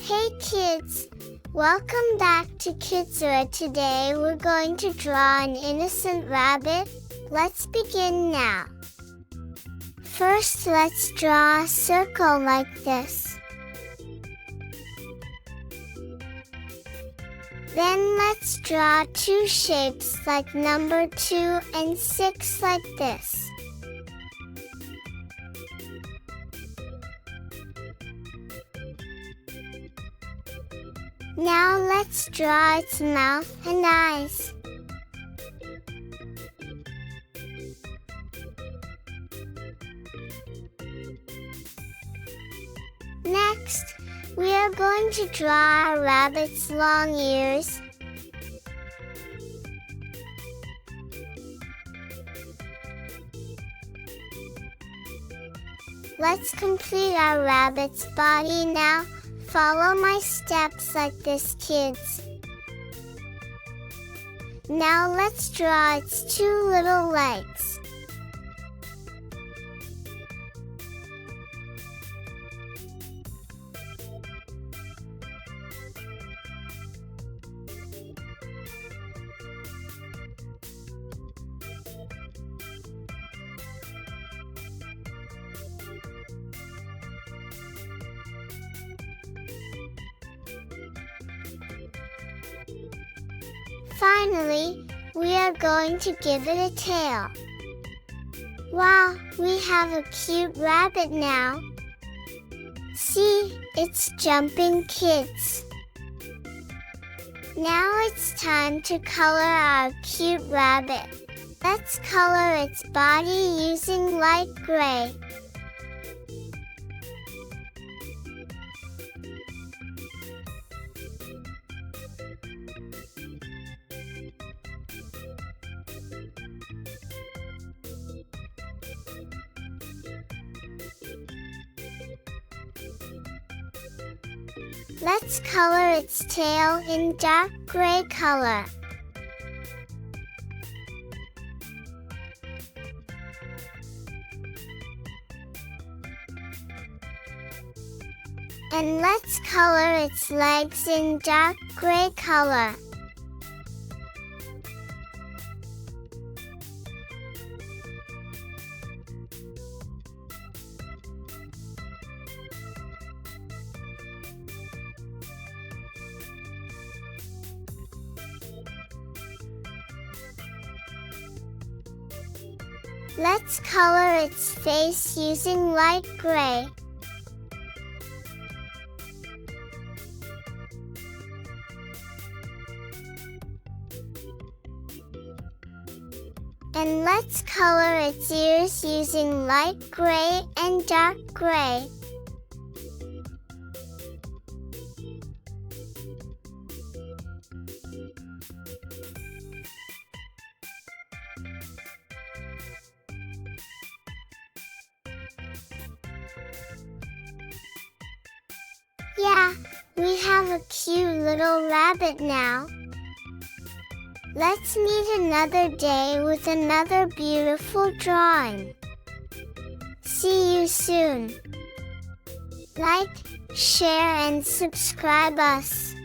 Hey kids! Welcome back to Kiddzera. Today we're going to draw an innocent rabbit. Let's begin now. First, let's draw a circle like this. Then let's draw two shapes like number 2 and 6 like this. Now let's draw its mouth and eyes. Next, we are going to draw our rabbit's long ears. Let's complete our rabbit's body now. Follow my steps like this, kids. Now let's draw its two little legs. Finally, we are going to give it a tail. Wow, we have a cute rabbit now. See, it's jumping, kids. Now it's time to color our cute rabbit. Let's color its body using light gray. Let's color its tail in dark gray color. And let's color its legs in dark gray color. Let's color its face using light gray. And let's color its ears using light gray and dark gray. Yeah, we have a cute little rabbit now. Let's meet another day with another beautiful drawing. See you soon. Like, share and subscribe us.